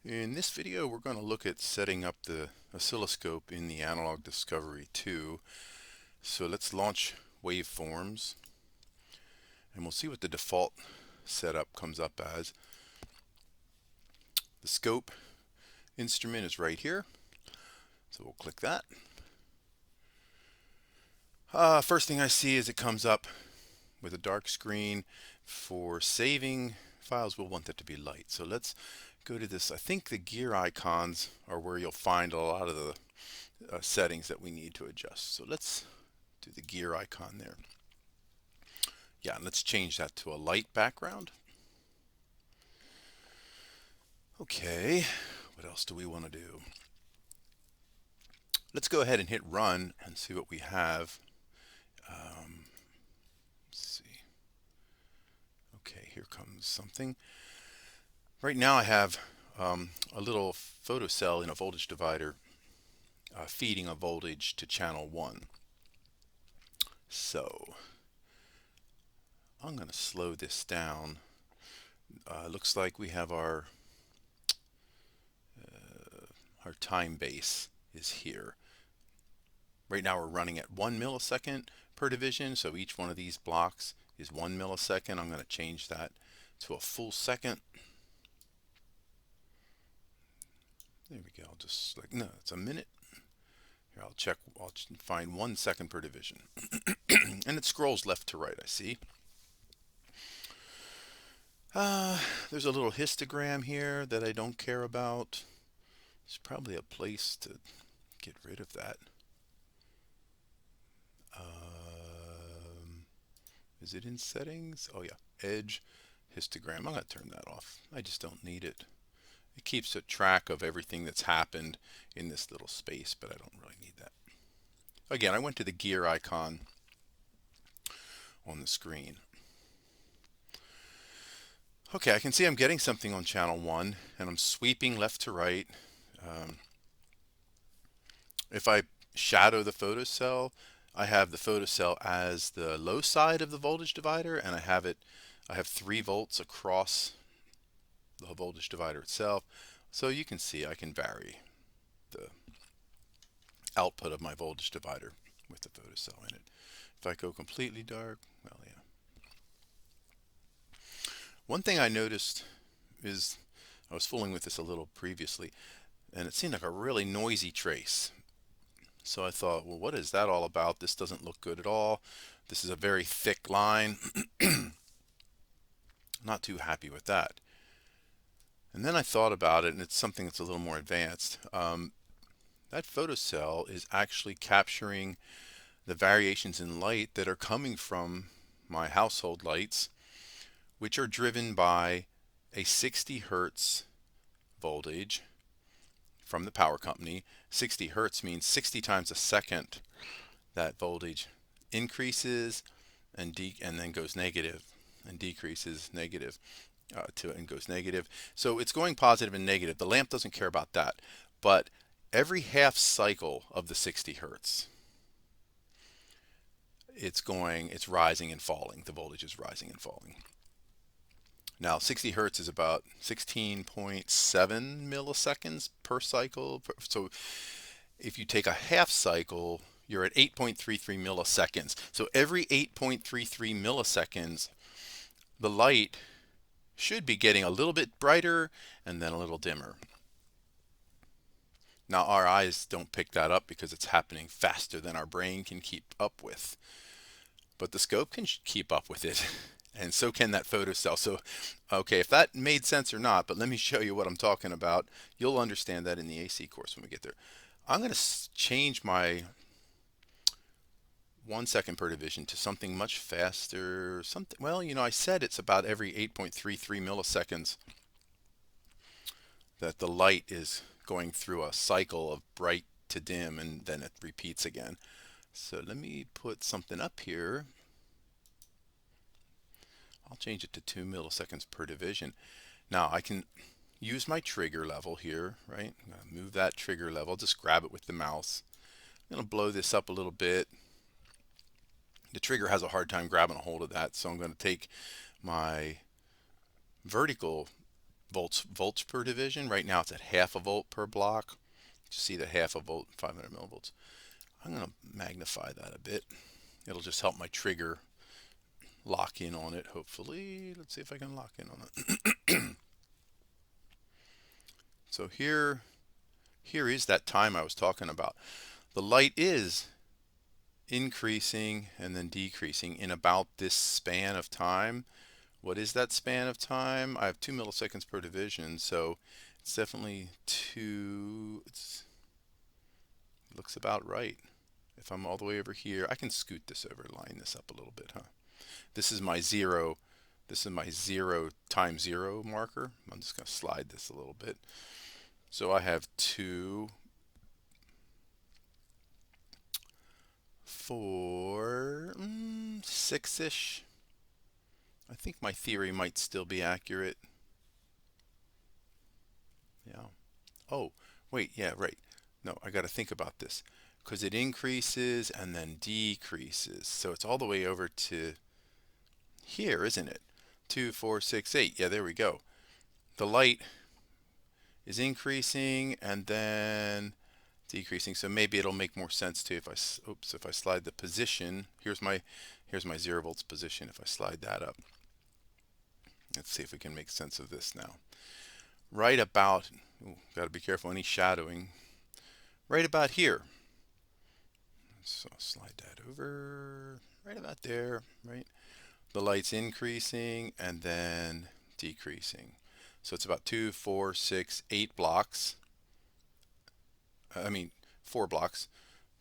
In this video, we're going to look at setting up the oscilloscope in the Analog Discovery 2. So let's launch waveforms, and we'll see what the default setup comes up as. The scope instrument is right here, so we'll click that. First thing I see is it comes up with a dark screen. For saving files, we'll want that to be light. So let's go to this. I think the gear icons are where you'll find a lot of the settings that we need to adjust. So let's do the gear icon there. Yeah, and let's change that to a light background. Okay, what else do we want to do? Let's go ahead and hit run and see what we have. Let's see. Okay, here comes something. Right now I have a little photocell in a voltage divider feeding a voltage to channel 1. So I'm going to slow this down. Looks like we have our time base is here. Right now we're running at 1 millisecond per division, so each one of these blocks is 1 millisecond. I'm going to change that to a full second. There we go. I'll just no, it's a minute. Here, I'll find 1 second per division. And it scrolls left to right, I see. There's a little histogram here that I don't care about. There's probably a place to get rid of that. Is it in settings? Oh yeah, edge histogram. I'm going to turn that off. I just don't need it. It keeps a track of everything that's happened in this little space, but I don't really need that. Again, I went to the gear icon on the screen. Okay, I can see I'm getting something on channel 1, and I'm sweeping left to right. If I shadow the photocell, I have the photocell as the low side of the voltage divider, and I have 3 volts across the voltage divider itself. So you can see I can vary the output of my voltage divider with the photocell in it. If I go completely dark, well, yeah. One thing I noticed is, I was fooling with this a little previously, and it seemed like a really noisy trace. So I thought, well, what is that all about? This doesn't look good at all. This is a very thick line. Not too happy with that. And then I thought about it, and it's something that's a little more advanced. That photocell is actually capturing the variations in light that are coming from my household lights, which are driven by a 60 hertz voltage from the power company. 60 hertz means 60 times a second that voltage increases and then goes negative, and decreases negative and goes negative. So it's going positive and negative. The lamp doesn't care about that, but every half cycle of the 60 hertz, it's rising and falling. The voltage is rising and falling. Now 60 hertz is about 16.7 milliseconds per cycle. So if you take a half cycle, you're at 8.33 milliseconds. So every 8.33 milliseconds, the light should be getting a little bit brighter and then a little dimmer. Now our eyes don't pick that up because it's happening faster than our brain can keep up with. But the scope can keep up with it. And so can that photocell. So, okay, if that made sense or not, but let me show you what I'm talking about. You'll understand that in the AC course when we get there. I'm going to change my 1 second per division to something much faster. Well, I said it's about every 8.33 milliseconds that the light is going through a cycle of bright to dim, and then it repeats again. So let me put something up here. I'll change it to 2 milliseconds per division. Now I can use my trigger level here, right? I'm going to move that trigger level, just grab it with the mouse. I'm going to blow this up a little bit. The trigger has a hard time grabbing a hold of that, so I'm going to take my vertical volts per division. Right now it's at half a volt per block. You see the half a volt, 500 millivolts. I'm going to magnify that a bit. It'll just help my trigger lock in on it, hopefully. Let's see if I can lock in on it. So here is that time I was talking about. The light is increasing and then decreasing in about this span of time. What is that span of time? I have 2 milliseconds per division, so it's definitely 2. It looks about right. If I'm all the way over here, I can scoot this over, line this up a little bit, huh? This is my zero. This is my 0 times 0 marker. I'm just going to slide this a little bit. So I have 2, 4, 6-ish. I think my theory might still be accurate. Yeah. Oh, wait, yeah, right. No, I got to think about this because it increases and then decreases. So it's all the way over to here, isn't it? 2, 4, 6, 8. Yeah, there we go. The light is increasing and then decreasing. So maybe it'll make more sense too if I slide the position. Here's my 0 volts position. If I slide that up, let's see if we can make sense of this now. Right about, got to be careful any shadowing. Right about here. So I'll slide that over right about there, right? The light's increasing and then decreasing. So it's about 2, 4, 6, 8 blocks. 4 blocks,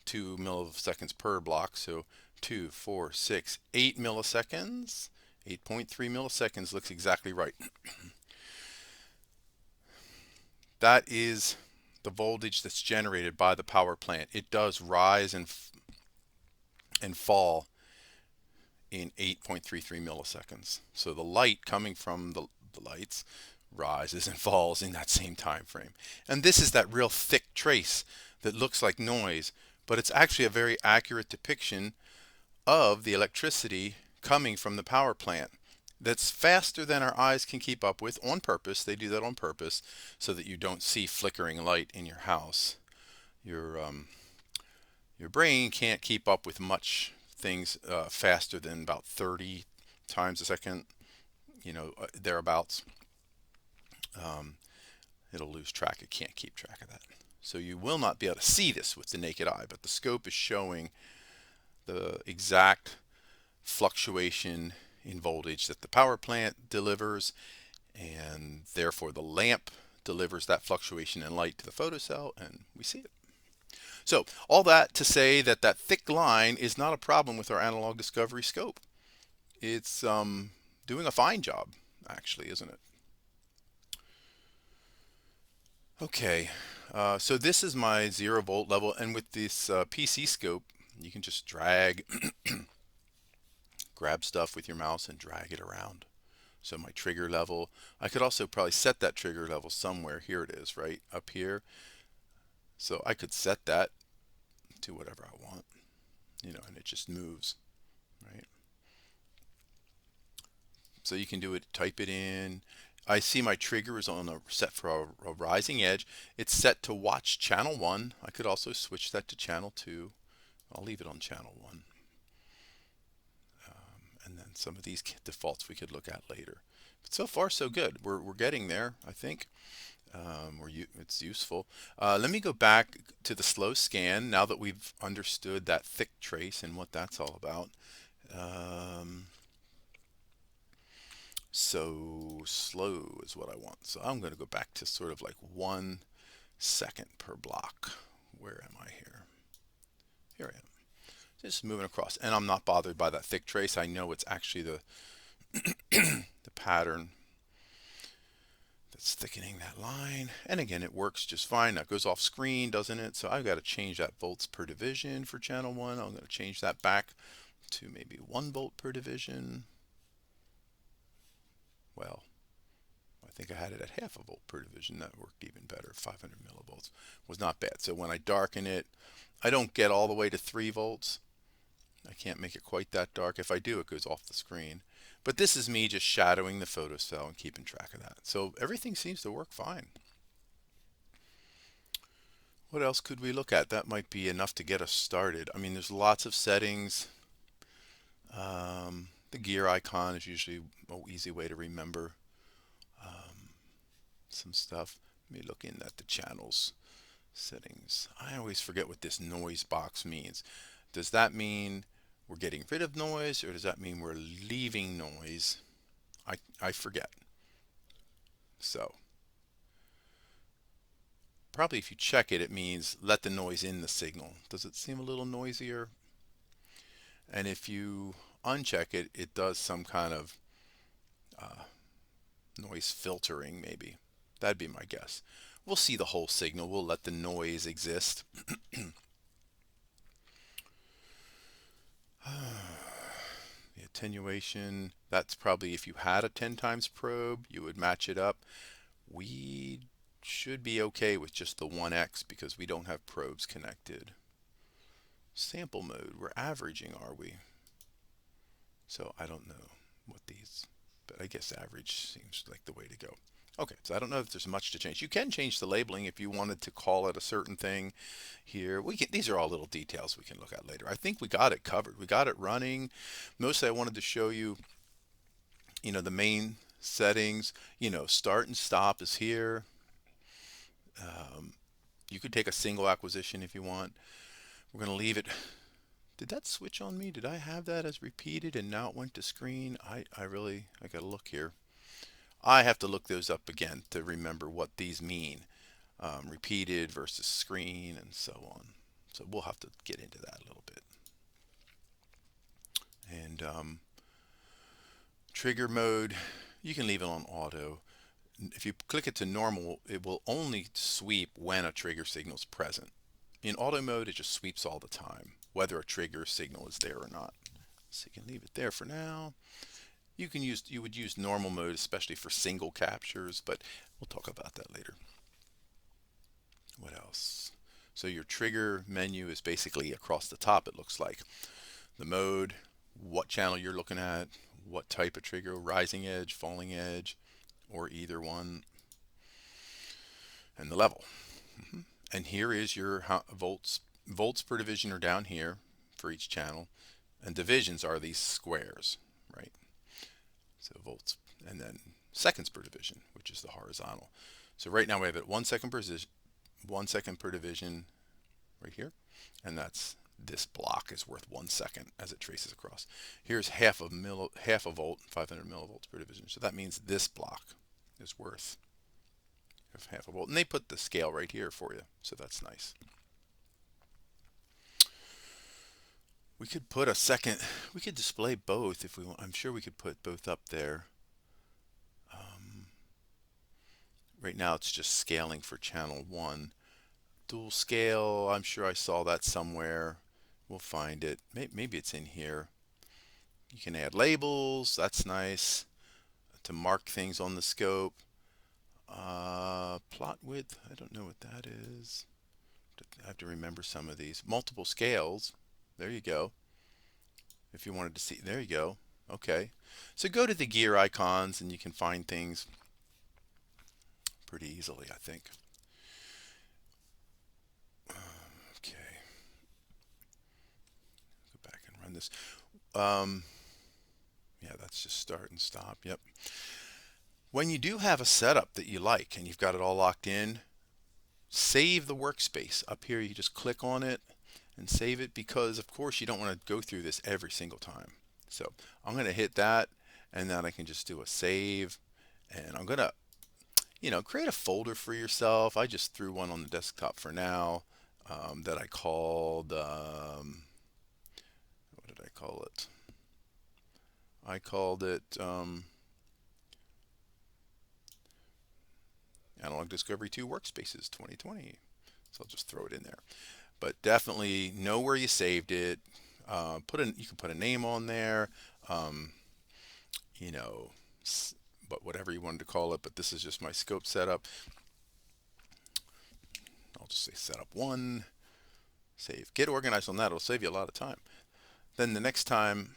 2 milliseconds per block. So 2, 4, 6, 8 milliseconds. 8.3 milliseconds looks exactly right. That is the voltage that's generated by the power plant. It does rise and fall in 8.33 milliseconds. So the light coming from the lights rises and falls in that same time frame. And this is that real thick trace that looks like noise, but it's actually a very accurate depiction of the electricity coming from the power plant. That's faster than our eyes can keep up with on purpose. They do that on purpose so that you don't see flickering light in your house. Your brain can't keep up with much things faster than about 30 times a second, thereabouts. It'll lose track. It can't keep track of that. So you will not be able to see this with the naked eye, but the scope is showing the exact fluctuation in voltage that the power plant delivers, and therefore the lamp delivers that fluctuation in light to the photocell, and we see it. So all that to say that that thick line is not a problem with our analog discovery scope. It's doing a fine job, actually, isn't it? Okay, so this is my 0 volt level, and with this PC scope, you can just drag, grab stuff with your mouse and drag it around. So my trigger level, I could also probably set that trigger level somewhere. Here it is, right up here. So I could set that to whatever I want, and it just moves, right? So you can do it, type it in. I see my trigger is on set for a rising edge. It's set to watch channel 1. I could also switch that to channel 2. I'll leave it on channel 1. And then some of these defaults we could look at later. But so far so good. We're getting there, I think. It's useful. Let me go back to the slow scan now that we've understood that thick trace and what that's all about. So slow is what I want. So I'm going to go back to sort of like 1 second per block. Where am I here? Here I am. Just moving across. And I'm not bothered by that thick trace. I know it's actually the the pattern that's thickening that line. And again, it works just fine. That goes off screen, doesn't it? So I've got to change that volts per division for channel 1. I'm going to change that back to maybe 1 volt per division. Well, I think I had it at half a volt per division. That worked even better. 500 millivolts was not bad. So when I darken it, I don't get all the way to 3 volts. I can't make it quite that dark. If I do, it goes off the screen. But this is me just shadowing the photocell and keeping track of that. So everything seems to work fine. What else could we look at? That might be enough to get us started. I mean, there's lots of settings. The gear icon is usually an easy way to remember some stuff. Let me look in at the channels settings. I always forget what this noise box means. Does that mean we're getting rid of noise, or does that mean we're leaving noise? I forget. So probably if you check it, it means let the noise in the signal. Does it seem a little noisier? And if you uncheck it, it does some kind of noise filtering maybe. That'd be my guess. We'll see the whole signal. We'll let the noise exist. The attenuation, that's probably if you had a 10 times probe, you would match it up. We should be okay with just the 1x because we don't have probes connected. Sample mode, we're averaging, are we? So I don't know what these, but I guess average seems like the way to go. Okay, so I don't know if there's much to change. You can change the labeling if you wanted to call it a certain thing here. These are all little details we can look at later. I think we got it covered. We got it running. Mostly I wanted to show you, the main settings. Start and stop is here. You could take a single acquisition if you want. We're going to leave it. Did that switch on me? Did I have that as repeated and now it went to screen? I got to look here. I have to look those up again to remember what these mean. Repeated versus screen and so on. So we'll have to get into that a little bit. And trigger mode, you can leave it on auto. If you click it to normal, it will only sweep when a trigger signal is present. In auto mode, it just sweeps all the time, whether a trigger signal is there or not. So you can leave it there for now. You would use normal mode, especially for single captures, but we'll talk about that later. What else? So your trigger menu is basically across the top, it looks like. The mode, what channel you're looking at, what type of trigger, rising edge, falling edge, or either one, and the level. And here is your volts. Volts per division are down here for each channel, and divisions are these squares, right? So volts, and then seconds per division, which is the horizontal. So right now we have it 1 second per 1 second per division right here, and that's this block is worth 1 second as it traces across. Here's half a volt, 500 millivolts per division. So that means this block is worth half a volt, and they put the scale right here for you, so that's nice. We could put a second, we could display both if we want. I'm sure we could put both up there. Right now it's just scaling for channel 1. Dual scale, I'm sure I saw that somewhere. We'll find it. Maybe it's in here. You can add labels, that's nice. To mark things on the scope. Plot width, I don't know what that is. I have to remember some of these. Multiple scales, there you go. If you wanted to see, there you go. Okay, so go to the gear icons and you can find things pretty easily, I think. Okay, go back and run this. Yeah, that's just start and stop. Yep. When you do have a setup that you like and you've got it all locked in, save the workspace. Up here you just click on it and save it, because of course you don't want to go through this every single time. So I'm going to hit that, and then I can just do a save, and I'm going to create a folder for yourself. I just threw one on the desktop for now that I called what did I call it? I called it Analog Discovery 2 Workspaces 2020. So I'll just throw it in there. But definitely know where you saved it. You can put a name on there. But whatever you wanted to call it. But this is just my scope setup. I'll just say setup 1. Save. Get organized on that. It'll save you a lot of time. Then the next time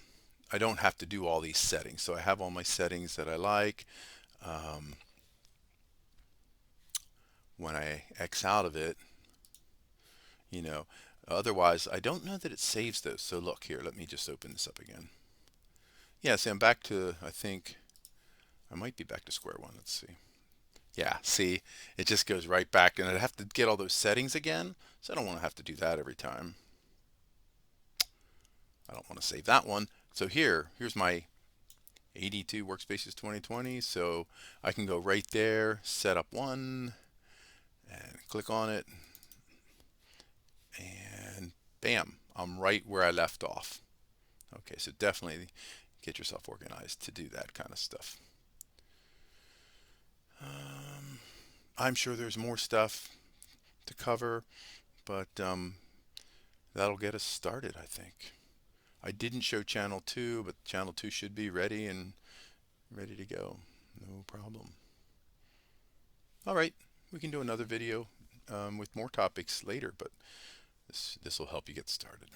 I don't have to do all these settings. So I have all my settings that I like. When I X out of it, you know, otherwise I don't know that it saves those. So look here, let me just open this up again. Yeah, see, I'm back to, I think I might be back to square one. Let's see. Yeah, see, it just goes right back, and I'd have to get all those settings again. So I don't want to have to do that every time. I don't want to save that one. So here's my AD2 Workspaces 2020. So I can go right there, set up one, and click on it, and bam, I'm right where I left off. Okay, so definitely get yourself organized to do that kind of stuff. I'm sure there's more stuff to cover, but that'll get us started, I think. I didn't show channel 2, but channel 2 should be ready and ready to go. No problem. All right, we can do another video with more topics later, but this will help you get started.